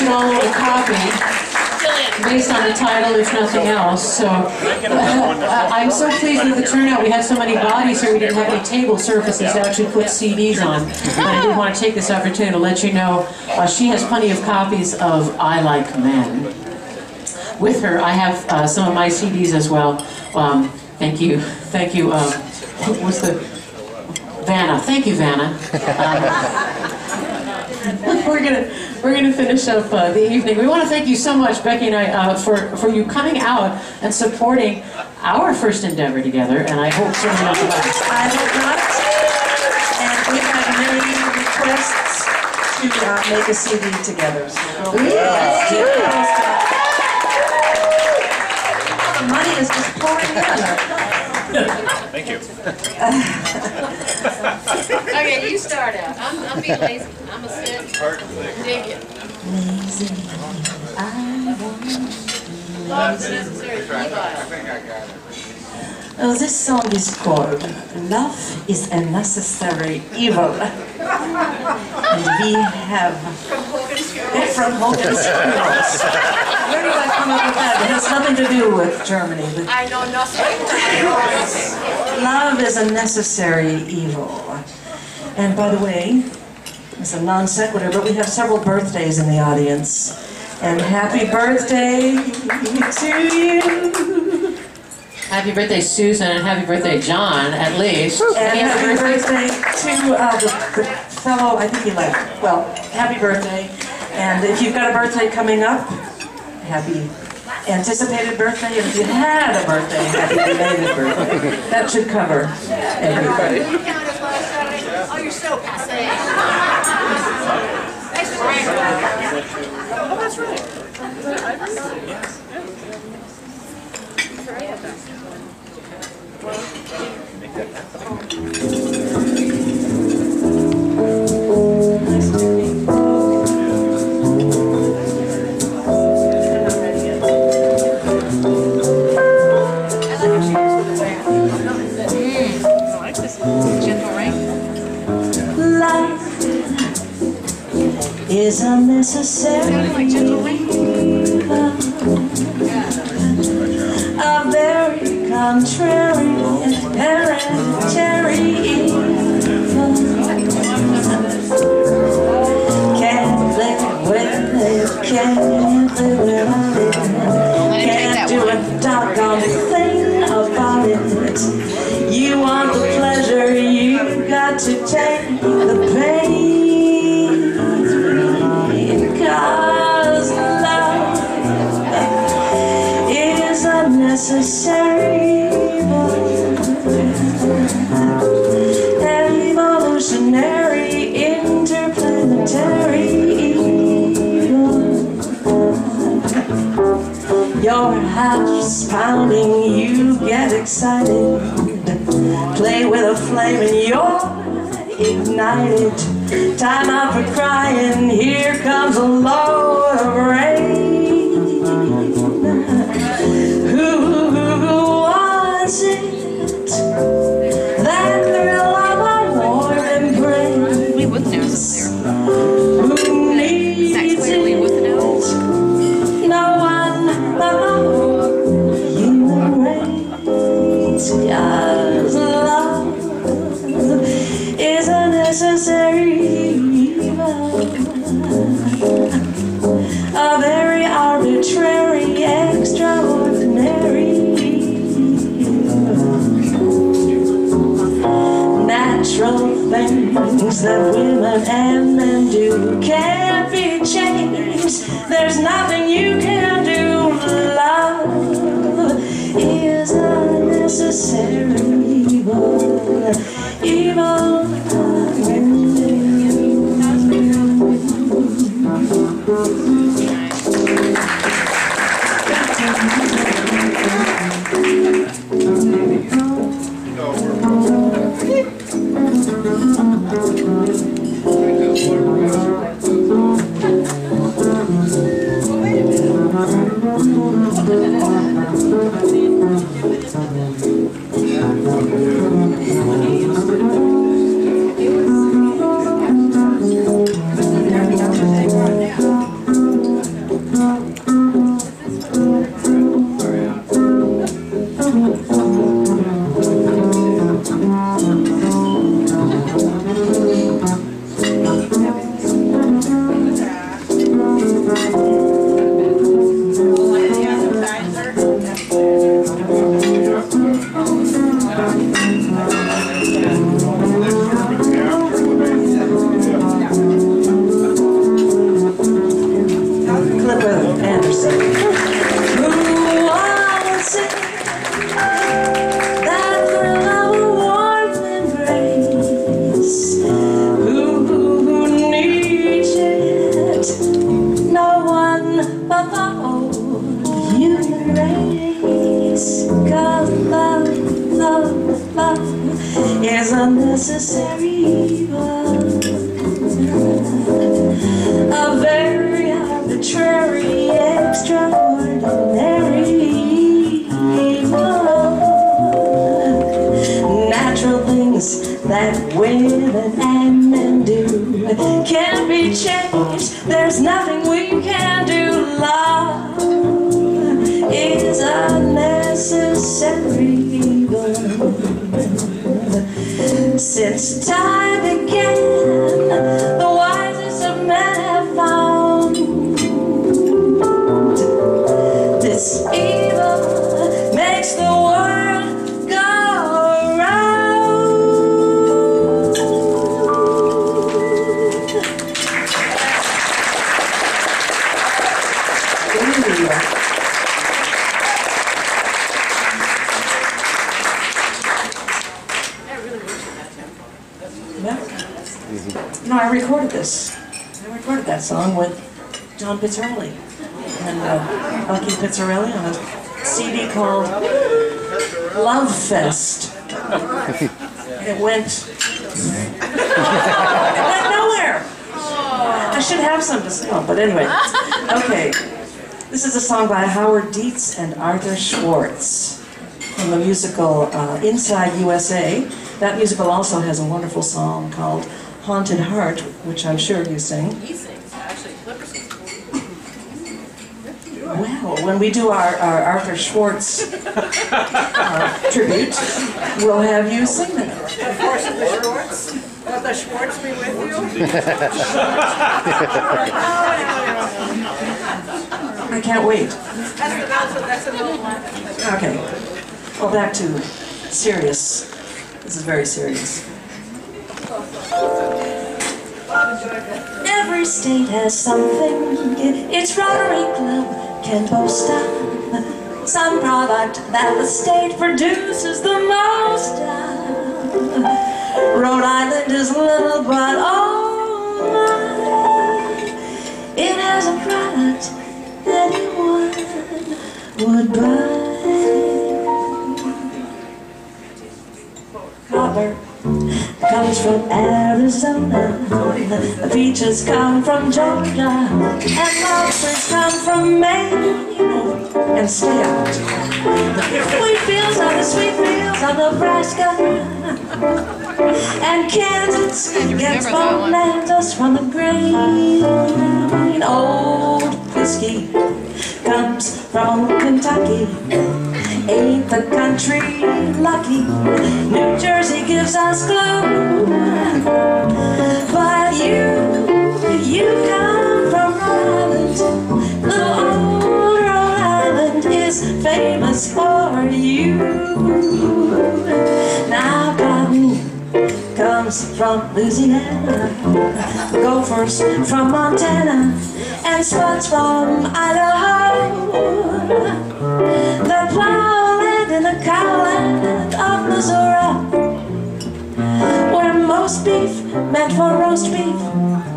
should all own a copy based on the title, if nothing else. So I'm so pleased with the turnout. We had so many bodies here, we didn't have any table surfaces to actually put CDs on. But I did want to take this opportunity to let you know she has plenty of copies of I Like Men. With her, I have some of my CDs as well. Thank you. What's the... Vanna. Thank you, Vanna. We're gonna finish up the evening. We want to thank you so much, Becky and I, for you coming out and supporting our first endeavor together. And I hope certainly not the last. I hope not. And we've had many requests to make a CD together. So the money is just pouring in. Thank you. Okay, you start out. I'm being lazy. I'm gonna sit. Dig it. Lazy, I want Love's necessary evil. Oh, this song is called Love is a Necessary Evil. And we have it from Hogan's Heroes. Where did I come up with that? It has nothing to do with Germany. I know nothing. Love is a necessary evil. And by the way, it's a non sequitur, but we have several birthdays in the audience. And happy birthday to you. Happy birthday, Susan, and happy birthday, John, at least. And happy birthday to the fellow, I think he left. Well, happy birthday. And if you've got a birthday coming up, happy anticipated birthday. And if you had a birthday, happy belated birthday. That should cover everybody. Oh, you're so passe. Oh, that's right. Is a necessary evil, a very contrary and hereditary evil. Can't live with it, can't live without it, can't do a doggone thing about it. You want the pleasure, you got to take the pain. Cause love is a necessary evil, evolutionary, interplanetary evil. Your heart's pounding, you get excited, play with a flame and you're ignited. Time out for crying, here comes a load of rain. Who wants it? That thrill of a warm embrace. We would know something. Who needs it? No one but human race. Cause love is a necessary evil, a very arbitrary, extraordinary evil. Natural things that women and men do can't be changed. There's nothing you can do. Love is a necessary evil. Evil. of the whole human race. 'Cause love is a necessary evil, a very arbitrary, extraordinary evil. Natural things that women and men do can't be changed. There's nothing we can do. Love is a necessary evil. Since time began, the wisest of men have found this evil makes the world go round. Yeah. No, I recorded this. I recorded that song with John Pizzarelli and Lucky Pizzarelli on a CD called Love Fest. And it went nowhere. I should have some to sell, but anyway. Okay, this is a song by Howard Dietz and Arthur Schwartz from the musical Inside USA. That musical also has a wonderful song called Haunted Heart, which I'm sure you sing. He sings, actually. Clipper sings. Well, when we do our Arthur Schwartz tribute, we'll have you sing that. Of course, the Schwartz. Will the Schwartz be with you? I can't wait. That's an old one. Okay. Well, back to serious. This is very serious. Every state has something its Rotary Club can boast of. Some product that the state produces the most of. Rhode Island is little, but oh my, it has a product anyone would buy. Copper comes from Arizona, the peaches come from Georgia, and lobsters come from Maine. And stay out. The wheat fields are the sweet fields of Nebraska, and Kansas gets molasses from the grain. Old whiskey comes from Kentucky. Ain't the country lucky? New Jersey gives us glue. But you come from Rhode Island. Little old Rhode Island is famous for you. Now cotton comes from Louisiana, gophers from Montana, and spuds from Idaho. The plowland and the cowland of Missouri, where most beef meant for roast beef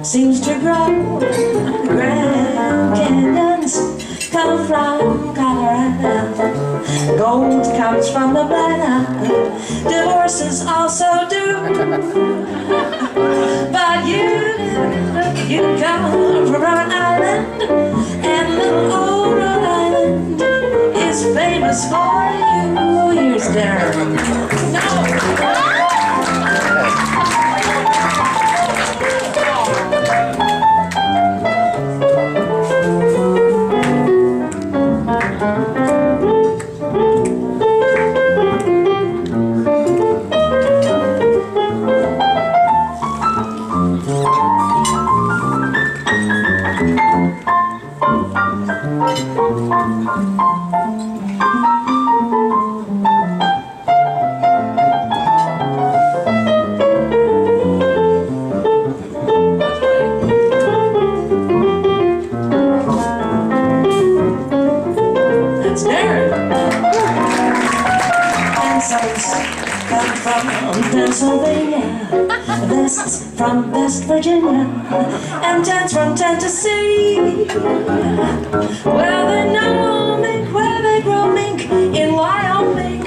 seems to grow. The Grand Canyons come from Colorado, gold comes from Nevada, divorces also do. But you come from Rhode Island, and little old Rhode Island is famous for you. Here's Darin. Come from Pennsylvania, then vests from West Virginia and tents from Tennessee. Well, they know mink where they grow mink in Wyoming.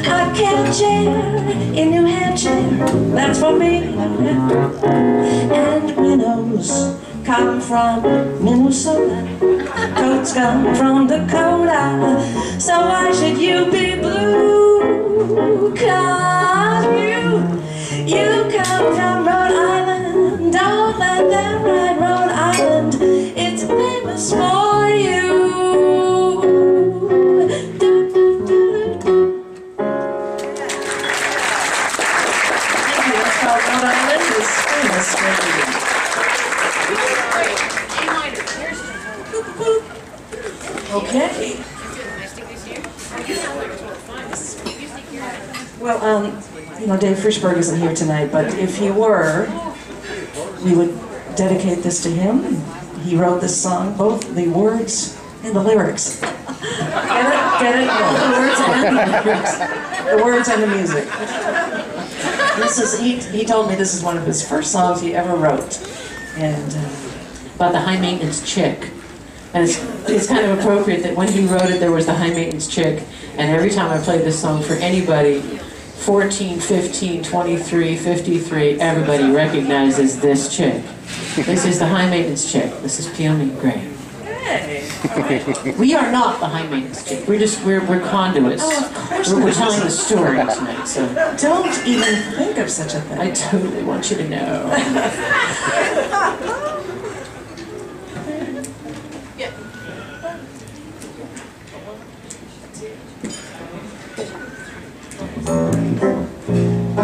A chair in New Hampshire, that's for me. And minnows come from Minnesota, coats come from Dakota. So why should you be blue? 'Cause you come from Rhode Island. Don't let them ride Rhode Island, it's famous for you. Rhode Island is famous for you. Okay. Well, you know, Dave Frischberg isn't here tonight, but if he were, we would dedicate this to him. He wrote this song, both the words and the lyrics. Get it? Get it? No, the words and the lyrics. The words and the music. This is, he told me this is one of his first songs he ever wrote. And About the high maintenance chick. And it's kind of appropriate that when he wrote it, there was the high maintenance chick. And every time I played this song for anybody, 14, 15, 23, 53, everybody recognizes this chick. This is the high maintenance chick. This is Peony Gray. hey, We are not the high maintenance chick. We're conduits. oh, of course We're not. telling the story tonight, so Don't even think of such a thing. I totally want you to know.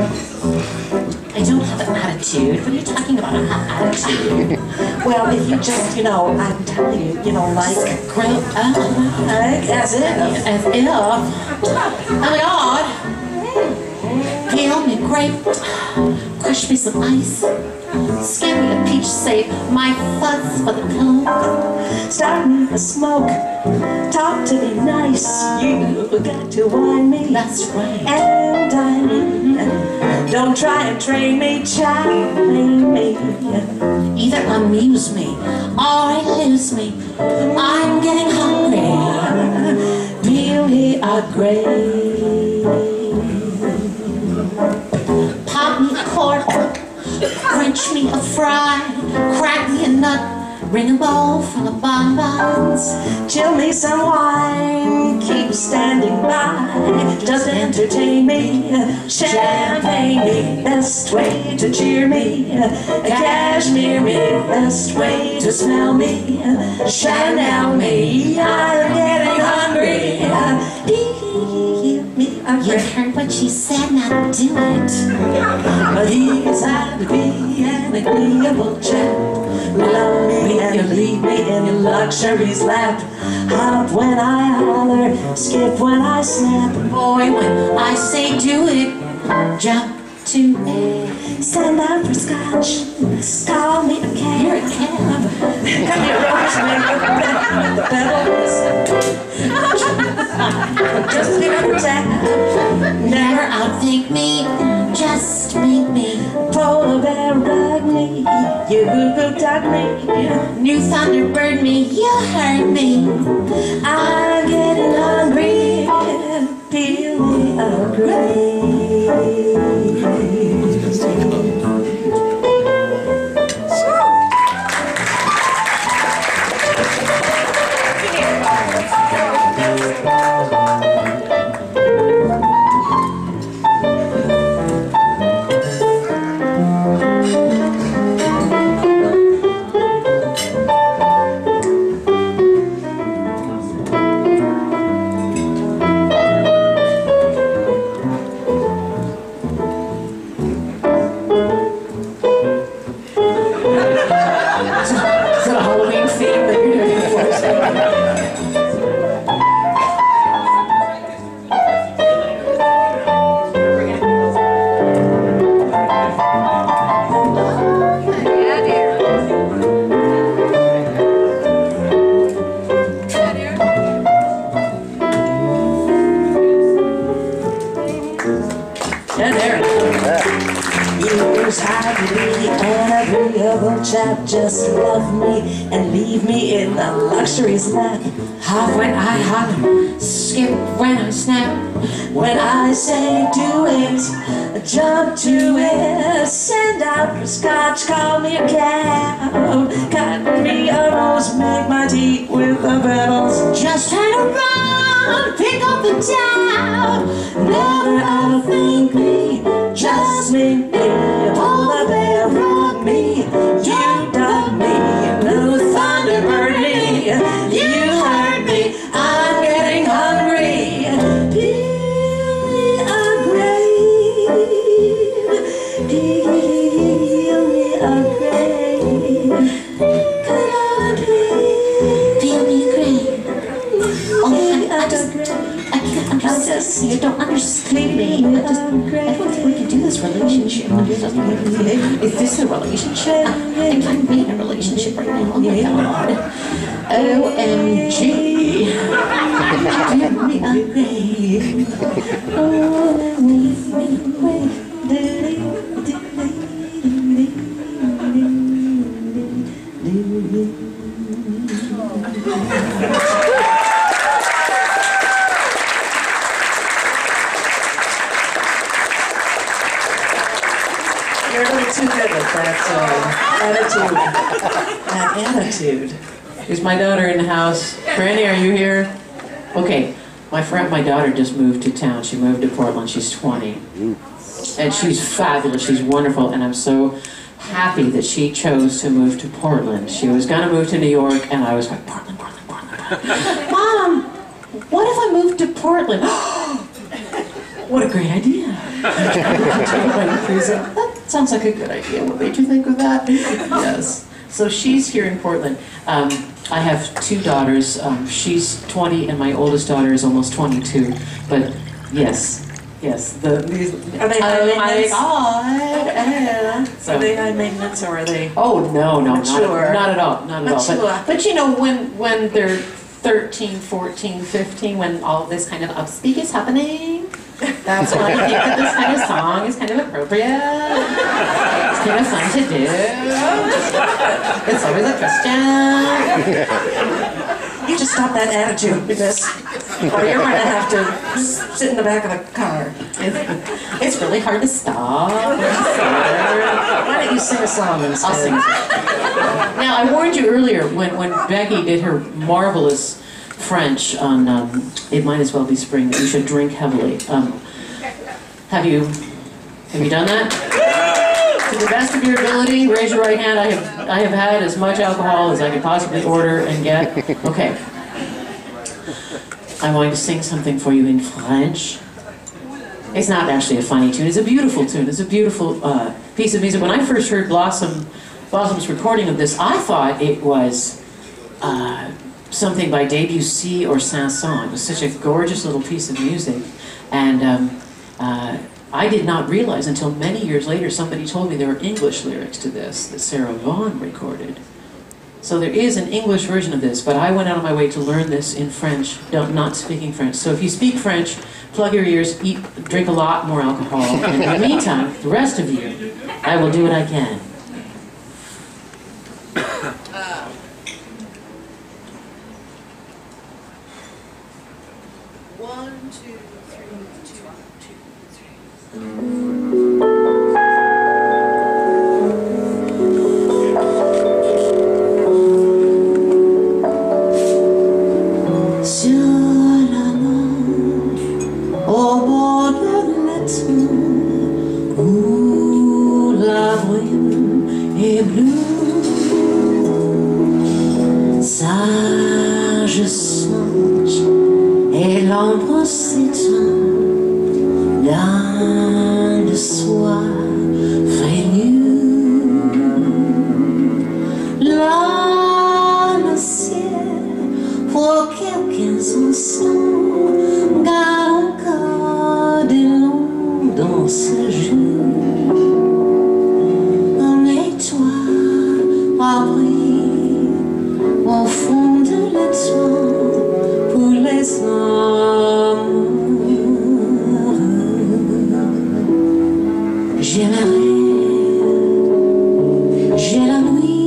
I don't have an attitude. What are you talking about, an attitude? Well, if you just, you know, I'm telling you, you know, like, Grow up. like as if. As if. Oh my God. Peel me grape. Crush me some ice. Skin me a peach, save my fuzz for the pillow. Start me a smoke, talk to me nice. You got to wine me, That's right. and dine me. Don't try and train me, train me. Either amuse me or lose me. I'm getting hungry. Beauty are great. Pop me a cork. Crunch me a fry. Crack me a nut. Ring a bowl full of bonbons. Chill me some wine, keep standing by. Just entertain me, champagne me, best way to cheer me. Cashmere me, best way to smell me. Chanel me, I'm getting hungry. You heard what she said, now do it. He's had to be an agreeable chap. Love me and leave me in luxury's lap. Hop when I holler, skip when I snap. Boy, when I say do it, jump to it. Stand out for scotch, call me a cab. You're a cab. Come here, Rosemary, the pedals. Just pick up a tab. Never outthink me, just make me. Polar bear rug me, you dug me. New Thunderbird me, you heard me. I'm getting hungry, feel me a chap, just love me and leave me in the luxury's lap. Hop when I hop, skip when I snap. When I say do it, jump to it. Send out for scotch, call me a cab. Cut me a rose, make my tea with the petals. Just hang around, pick up the tab. Never outthink me, just me. Pull the bear from me, you dug me, blue thunderbird me. You heard me, I'm getting hungry. Peel me a grave. Come on, Feel me great. Oh, honey, I can't understand. You don't understand me. I don't think we can do this relationship. Is this a relationship? I think I'm being in a relationship right now. Oh my God. OMG. Feel me a grave. You're a little too good at that attitude. Is my daughter in the house? Franny, are you here? Okay, my daughter just moved to town. She moved to Portland. She's 20. And she's fabulous. She's wonderful. And I'm so happy that she chose to move to Portland. She was going to move to New York, and I was like, Portland, Portland, Portland, Portland. Mom, what if I moved to Portland? What a great idea. That sounds like a good idea. What made you think of that? Yes. So she's here in Portland. I have two daughters. She's 20 and my oldest daughter is almost 22. But yes. Are they high maintenance? So, Are they high maintenance or are they? oh no, not Mature. at all. Mature. But you know, when they're 13, 14, 15, when all this kind of upspeak is happening, that's when I think that this kind of song is kind of appropriate. It's kind of fun to do. It's always a question. You just stop that attitude because, or you're going to have to sit in the back of the car. It's really hard to stop. Why don't you sing a song instead? I'll sing. Now, I warned you earlier when Becky did her marvelous French on It Might As Well Be Spring that you should drink heavily. Have you done that? To the best of your ability, raise your right hand. I have had as much alcohol as I could possibly order and get. Okay. I'm going to sing something for you in French. It's not actually a funny tune. It's a beautiful tune. It's a beautiful piece of music. When I first heard Blossom's recording of this, I thought it was something by Debussy or Saint-Saëns. It was such a gorgeous little piece of music. And I did not realize until many years later somebody told me there were English lyrics to this that Sarah Vaughan recorded. So there is an English version of this, but I went out of my way to learn this in French, not speaking French. So if you speak French, plug your ears, drink a lot more alcohol. And in the meantime, the rest of you, I will do what I can. One, two, three, two, three. Sur la mer, au bord de l'étang, où la brume est bleue, sage songe et l'ombre s'éteint dans le soir frémeux. Là, le ciel, pour quelques instants, garde encore de l'ombre dans ce jeu. Un étoile brille au fond de l'étoile pour les hommes. J'aimerais, j'ai la nuit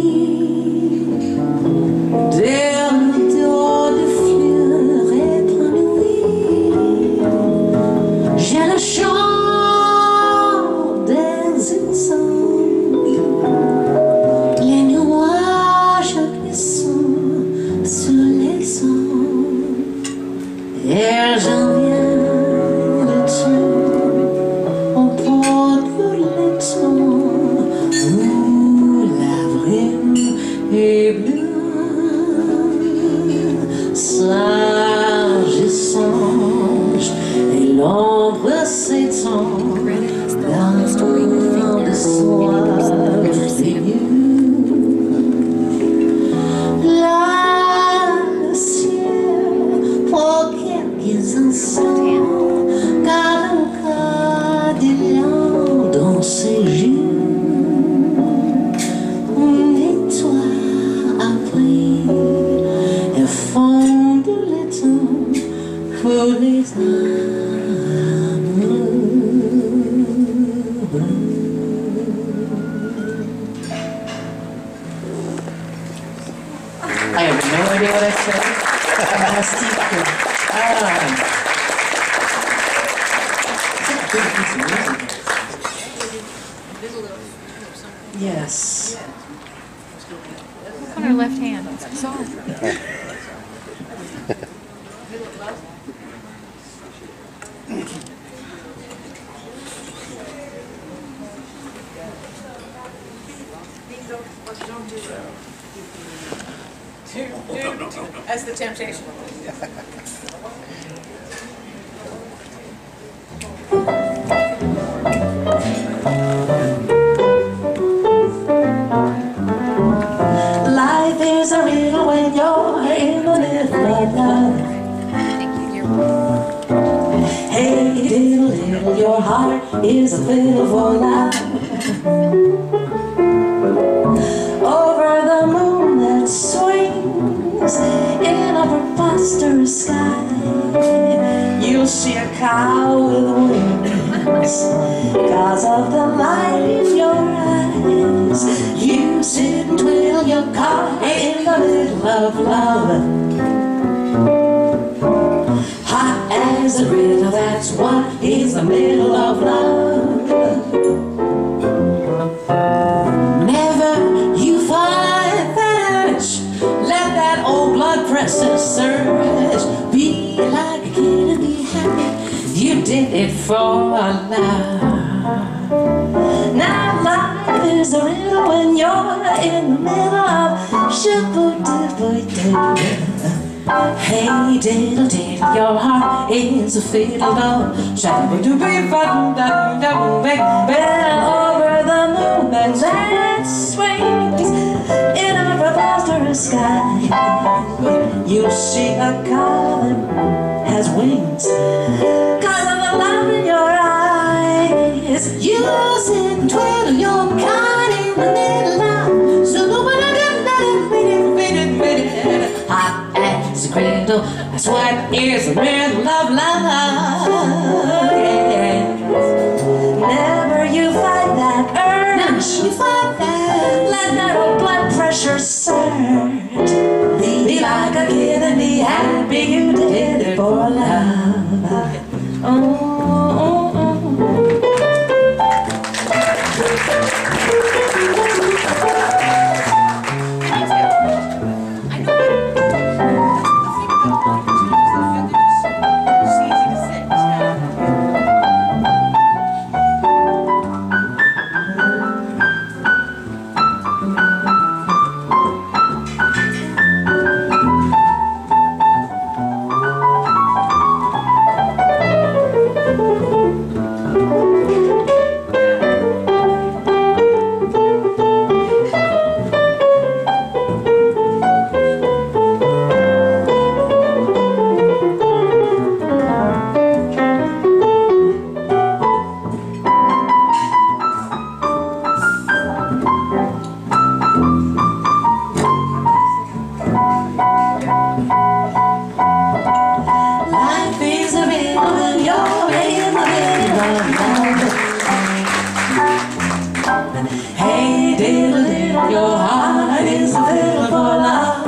No idea what I said? Yes. On her left hand. It's bizarre. That's the temptation. Life is a riddle when you're in the middle of love. Hey diddle diddle, your heart is a fiddle for love. Over the moon that swings in a preposterous sky, you'll see a cow with wings. Cause of the light in your eyes, you sit and twiddle your car in the middle of love. Hot as a griddle, that's what is the middle of love. Never you find that urge, let that old blood pressure surge. Be like a kid and be happy, you did it for love. Now life is a riddle when you're in the middle of shoo-boo-doo-boo-doo. Hey diddle diddle, your heart is a fiddle dog. Shabba-doo-bee-ba-doo-da-doo-da-doo-bee. Over the moon and that swings in a preposterous sky, you'll see a cow that has wings. Cause of the love in your eyes, you sit and twiddle your card in the middle of hot as a griddle, that's what is the middle of love. Yes. Never you fight that urge, you fight that, let that old blood pressure surge. Be like a kid and be happy you did it for love. Oh, oh, oh. Hey diddle diddle, your heart is a fiddle for love.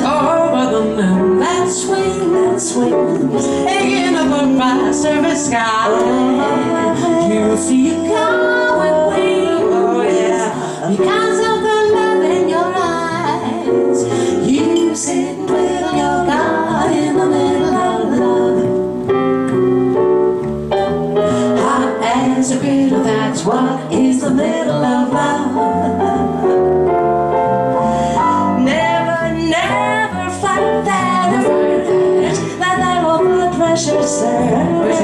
Over the moon that swings in a preposterous sky, you'll see a cow with wings. Oh yeah, because of the love in your eyes, you sit and twiddle your card in the middle of love. As a griddle, that's what is the middle of love. Never, never fight that urge, let that old blood pressure surge.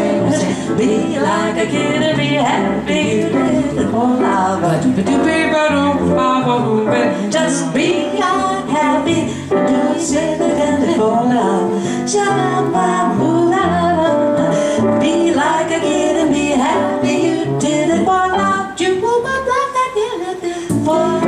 Be like a kid and be happy you did it for love. Just be happy, do it for love. Be like a kid and be happy you did it for love. You move up like that, did it for love.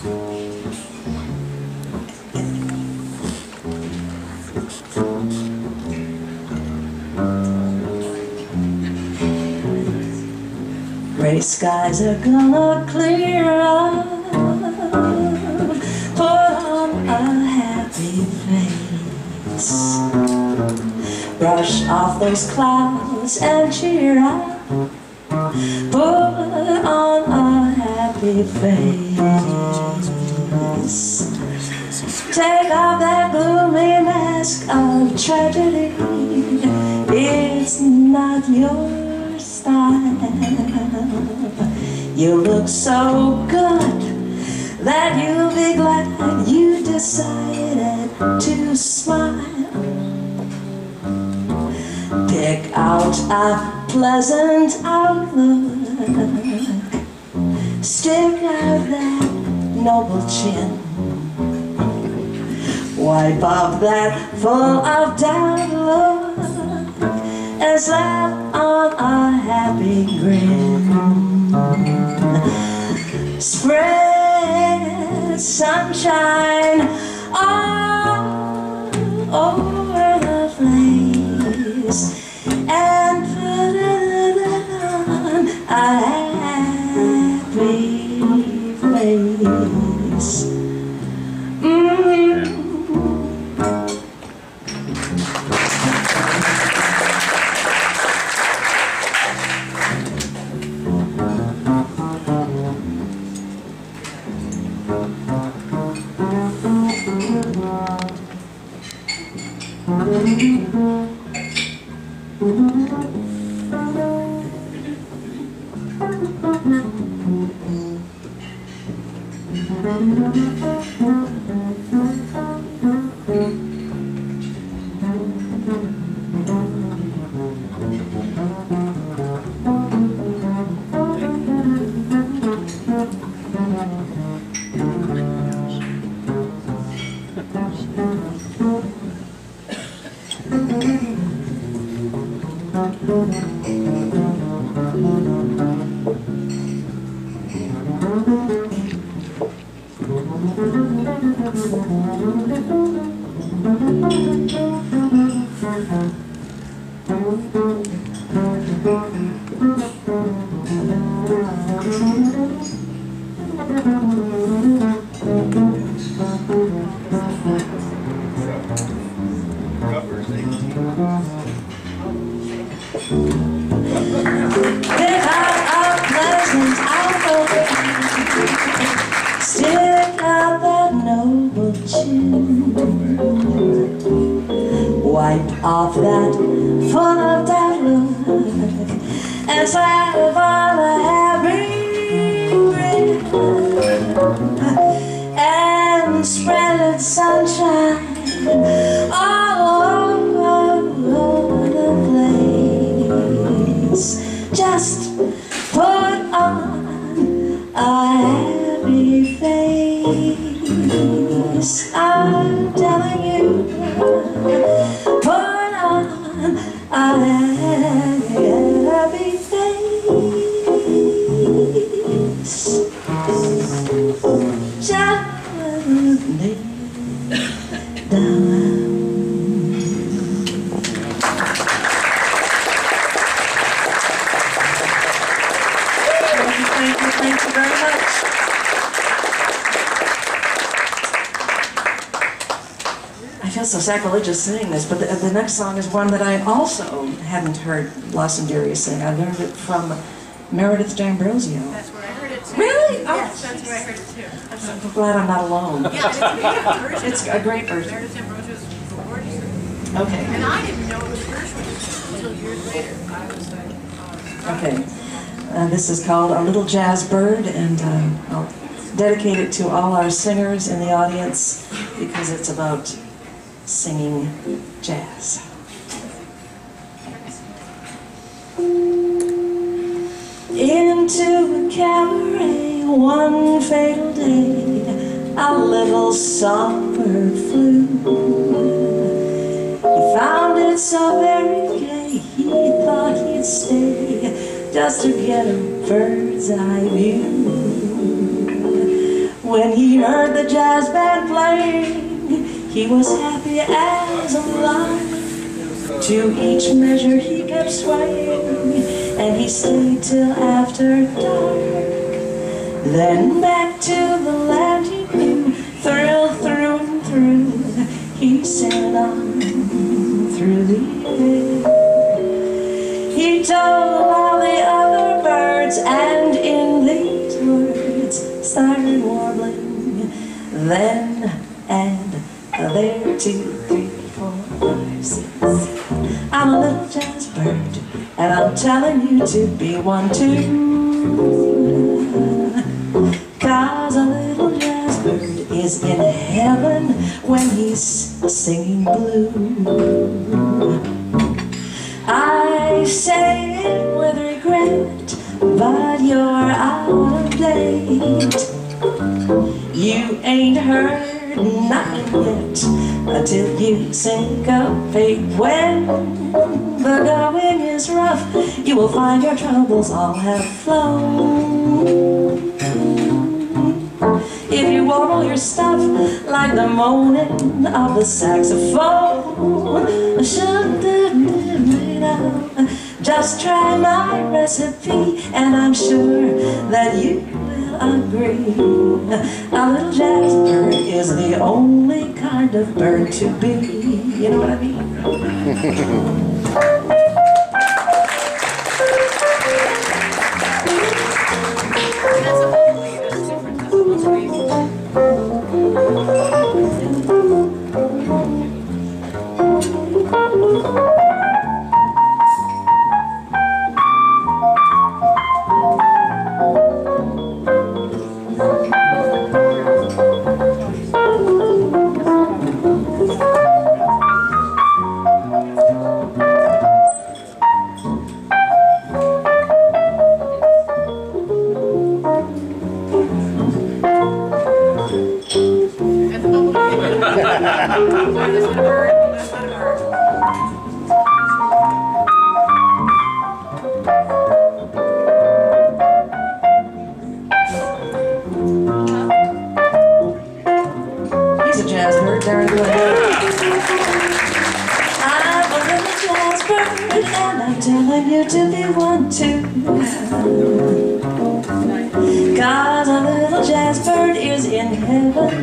Gray skies are gonna clear up. Put on a happy face. Brush off those clouds and cheer up. Put on a happy face. Take off that gloomy mask of tragedy. It's not your style. You look so good that you'll be glad you decided to smile. Pick out a pleasant outlook. Stick out that noble chin. Wipe off that full of doubt look and slap on a happy grin. Spread sunshine all over the place and put it on a happy face. Wipe off that full of doubt look and slap on a happy grin and spread sunshine all over the place. Just put on a happy face. I'm telling you, put on a happy face. Just lay down. Thank you very much. I feel so sacrilegious saying this, but the next song is one that I also hadn't heard Blossom Dearie sing. I learned it from Meredith D'Ambrosio. That's where I heard it too. Really? Yes, that's where I heard it too. I'm so glad I'm not alone. Yeah, it's a great version. It's a great version. Meredith D'Ambrosio's gorgeous. Okay. And I didn't know it was Gershwin until years later. I was like, Okay. This is called A Little Jazz Bird, and I'll dedicate it to all our singers in the audience because it's about singing jazz. Into a cabaret one fatal day, a little songbird flew. He found it so very gay, he thought he'd stay just to get a bird's eye view. when he heard the jazz band playing, he was happy as a lark. To each measure he kept swaying, and he stayed till after dark. Then back to the land he knew, thrilled through and through, he sailed on through the air. He told all the other birds, and in these words started warbling. Then and there, 2, 3, 4, 5, 6. I'm a little jazz bird, and I'm telling you to be one too. 'Cause a little jazz bird is in heaven when he's singing blue. I say it with regret, but you're out of date. You ain't heard nothing yet until you syncopate. When the going is rough, you will find your troubles all have flown. If you warble your stuff like the moaning of the saxophone, just try my recipe, and I'm sure that you will agree. A little jazz bird is the only kind of bird to be. You know what I mean? He's a jazz bird, Darin, go ahead. I'm a little jazz bird, and I'm telling you to be one too. 'Cause a little jazz bird is in heaven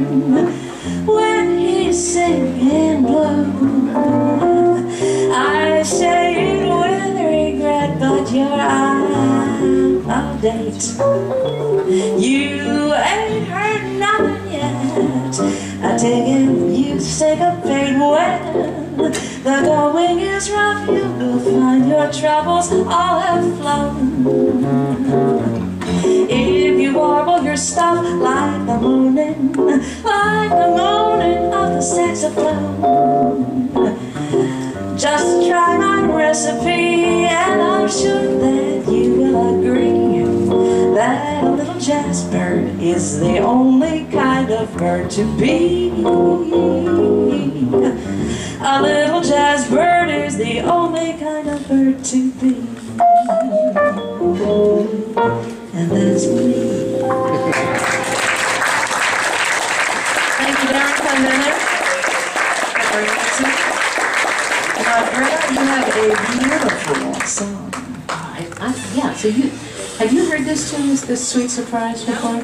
when he's singing blue. I say it with regret, but you're out of date. You ain't heard nothing yet until you syncopate. When the going is rough, you will find your troubles all have flown. If you warble your stuff like the moaning of the saxophone, just try my recipe, and I'm sure that you will agree that a little jazz bird is the only kind of bird to be. A little jazz bird is the only kind of bird to be. And that's me. Thank you, Darin, Clendenin. Greta, you have a beautiful song. Yeah, so have you heard this tune, this Sweet Surprise before?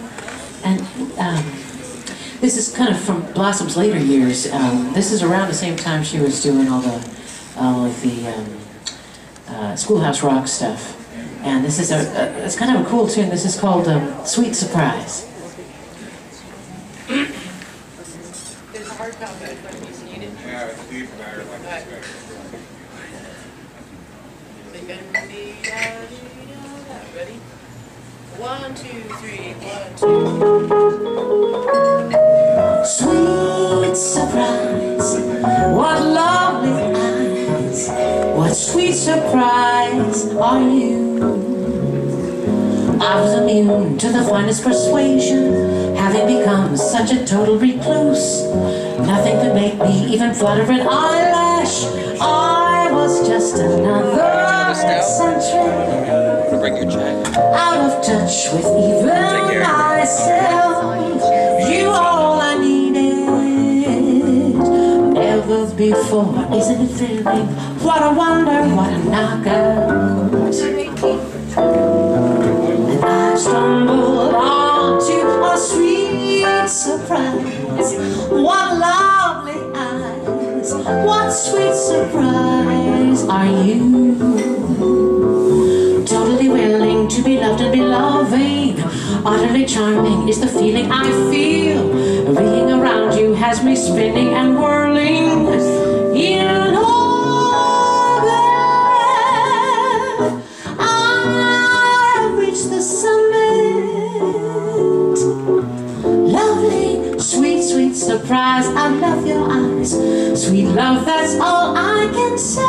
And this is kind of from Blossom's later years. This is around the same time she was doing all of the Schoolhouse Rock stuff. And this is it's kind of a cool tune. This is called Sweet Surprise. There's a hard copy if you need it. Yeah, Steve and I are like this guy. Ready? 1, 2, 3, 1, 2. Sweet surprise, what lovely eyes, what sweet surprise are you? I was immune to the finest persuasion, having become such a total recluse. Nothing could make me even flutter an eyelash. I was just another eccentric, Bring your check. out of touch with even myself. before, isn't it thrilling? What a wonder, what a knockout. And I stumbled onto a sweet surprise. What lovely eyes, what sweet surprise are you? Totally willing to be loved and be loving. Utterly charming is the feeling I feel. Ringing around you has me spinning and whirling. You know that I've reached the summit. Lovely, sweet, sweet surprise. I love your eyes. Sweet love, that's all I can say.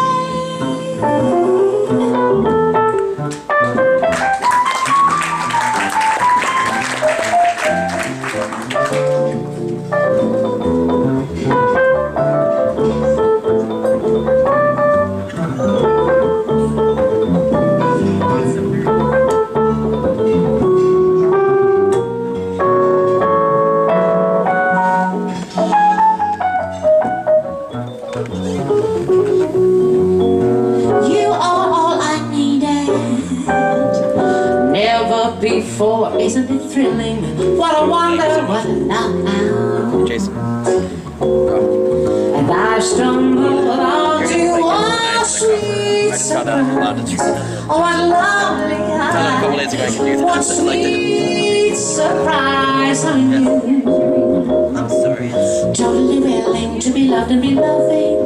Before, isn't it thrilling? What a wonder, what a knockout. Jason. And I stumbled onto a sweet surprise. Oh, what lovely eyes. What sweet surprise on you. I'm sorry. Totally willing to be loved and be loving.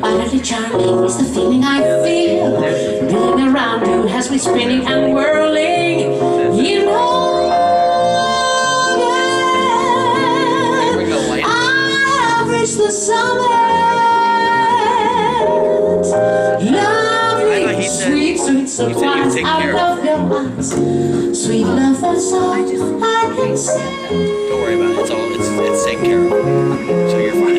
Utterly charming is the feeling I feel. Ringing around you has me spinning and whirling. You know that I've reached the summit. Lovely, sweet, sweet surprise. I love your eyes. Sweet love, that's all I can say. Don't worry about it. It's taken care of. So you're fine.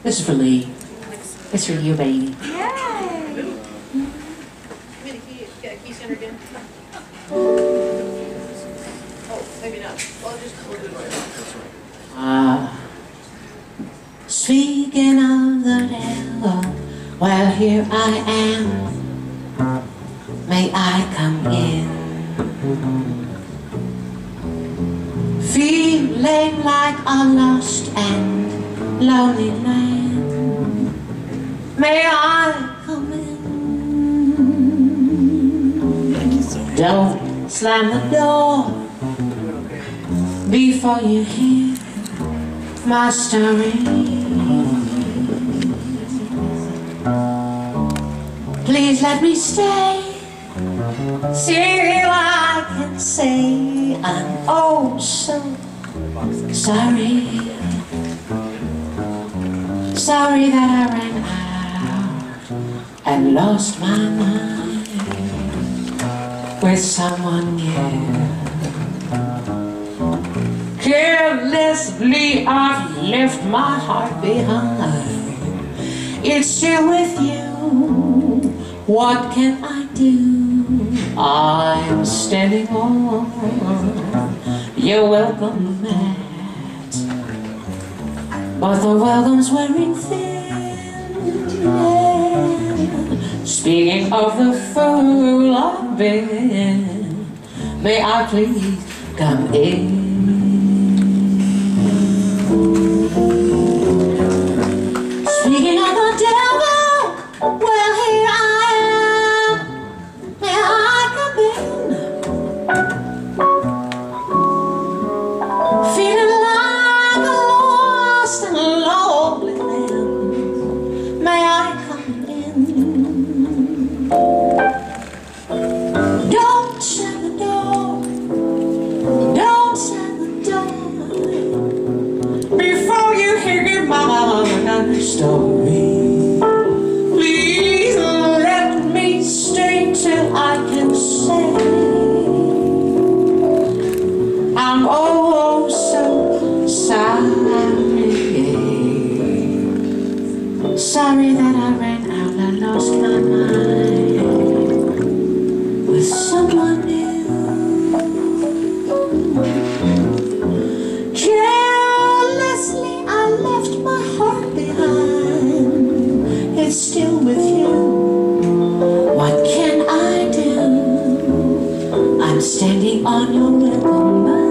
This is for Lee. It's for you, baby. Got a key center again? Oh, maybe not. We'll do it. Speaking of the devil, well, here I am. May I come in? Feeling like a lost and lonely land. May I come in? Don't slam the door before you hear my story. Please let me stay. See what I can say. I'm oh so sorry. Sorry that I ran out and lost my mind with someone new. Carelessly I've left my heart behind. It's still with you. What can I do? I'm standing on your welcome mat, but the welcome's wearing thin. Speaking of the fool I've been, may I please come in? Speaking of the devil, well, here I am. May I come in? Feeling like a lost and lonely man. May I come in? Don't shut the door. Don't shut the door before you hear my story. Please let me stay till I can say I'm oh someone new. Carelessly I left my heart behind. It's still with you. What can I do? I'm standing on your welcome mat,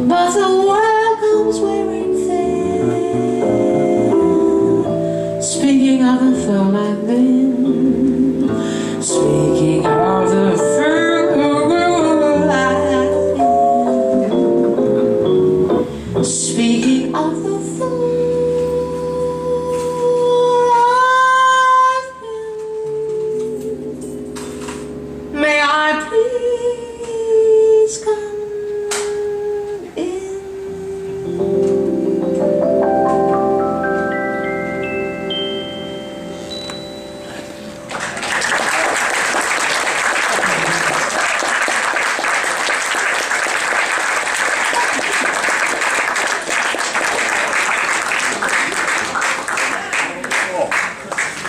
but the welcome's wearing thin. Speaking of the fool I've been, speaking of the fool I've been, speaking of the fool I've been, may I please come in?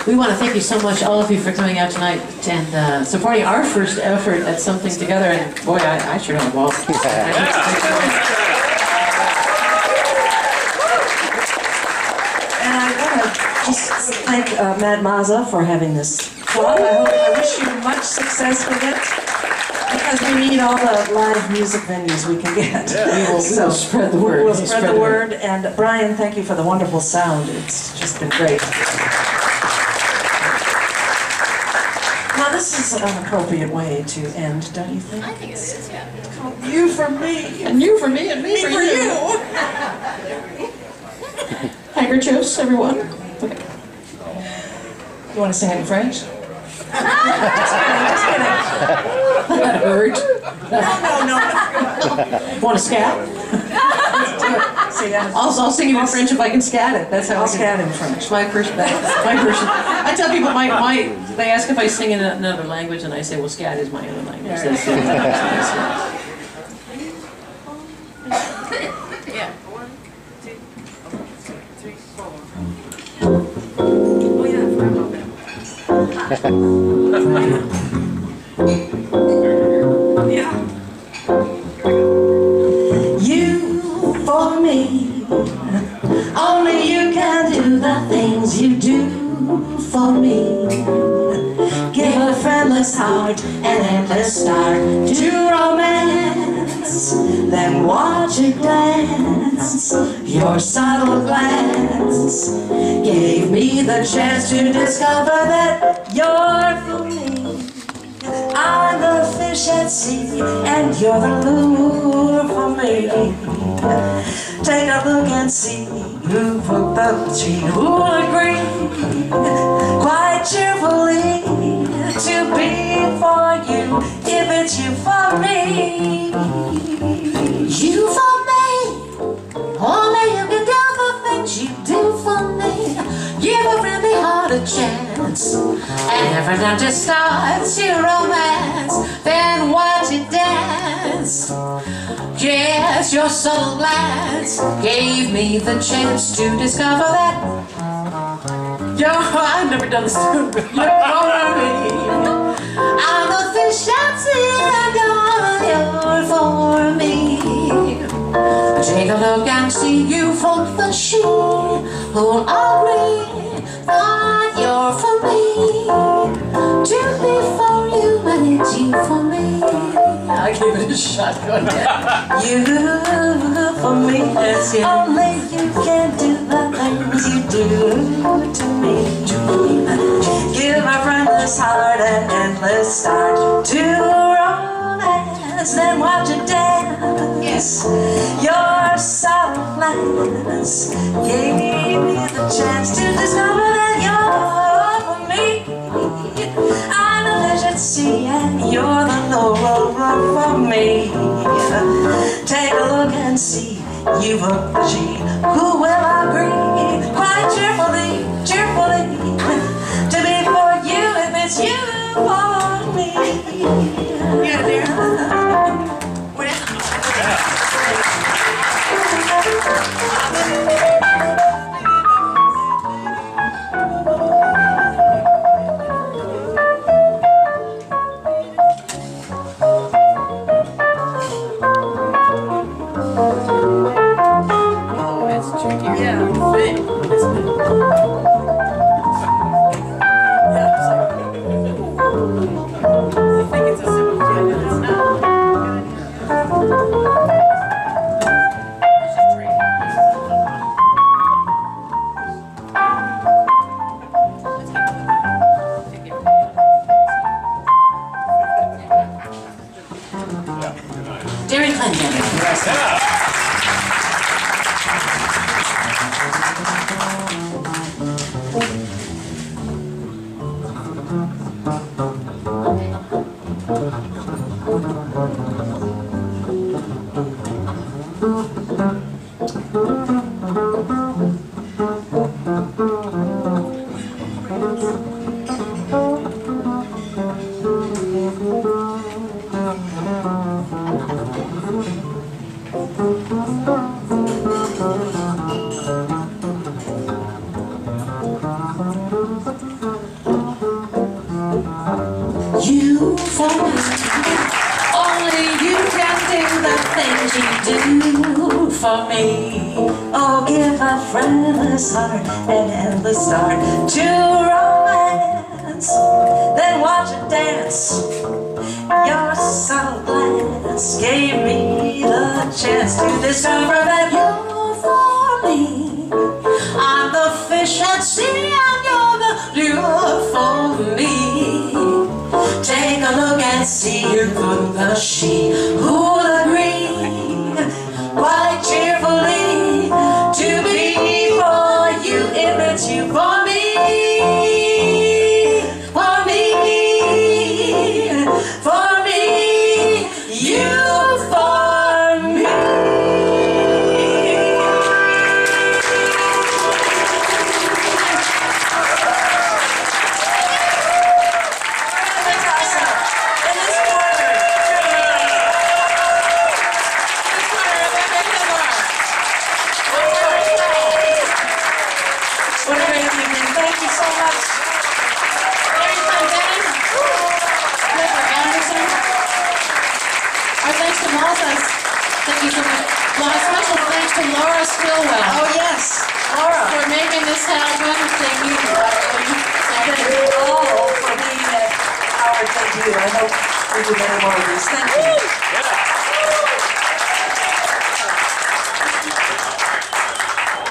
We want to thank you so much, all of you, for coming out tonight and supporting our first effort at something together. And boy, I sure don't know. And I want to just thank Mazza for having this club. I wish you much success with it, because we need all the live music venues we can get. We will spread the word. We'll spread the word. And Brian, thank you for the wonderful sound. It's just been great. Now this is an appropriate way to end, don't you think? I think it is, yeah. You for me, And you for me, and me for you. Handkerchiefs, everyone. Okay. You want to sing it in French? That hurt. No. Want to scat? See, I'll sing you in French if I can scat it. That's how I'll scat in French. My person. I tell people they ask if I sing in another language, and I say, well, scat is my other language. That's it. Yeah. 1, 2, 3, 4. Oh yeah, for a moment. Yeah. You for me, only you can do the things you do for me. Give a friendless heart an endless start to romance, then watch it dance. Your subtle glance gave me the chance to discover that you're for me. I'm the fish at sea, and you're the lure for me. Take a look and see who put the tree, who'll agree quite cheerfully to be for you if it's you for me. You for me, only you can do the things you do for me. Give a friendly heart a chance, and every time it starts your romance, then watch it dance. Yes, your subtle glance gave me the chance to discover that I've never done this tune before. I'm the fish that's you're for me. Take a look and see you for the she who'll agree that you're for me. To be for you and it's you for me. I gave it a shot. Go ahead. You for me, that's you. Only you can do the things you do to me. Give a friendless heart an endless start to romance, then watch it dance. Your subtle glance gave me the chance to discover that you're for me. I'm the fish at sea, and you're the lower for me. Take a look and see you've a she who will agree quite cheerfully to be for you if it's you for me. Yeah, dear. You for me, only you can do the things you do for me. Oh, give a friendless heart an endless start to romance, then watch it dance. Your subtle glance gave me the chance to discover that you're for me. I'm the fish at sea and you're the lure for me. Take a look and see you through the sheet. Who'll agree quite cheerfully to be for you if it's you for me, for me, for me, you for me. What a great evening. Thank you so much. Darin, Clendenin, Clifford Anderson. Our thanks to Mazza. Thank you so much. Well, a special thanks to Laura Stillwell Oh, yes. Laura. for making this happen. Thank you. Thank you all for being at Howard. Thank you. I hope we do many more of these. Thank you.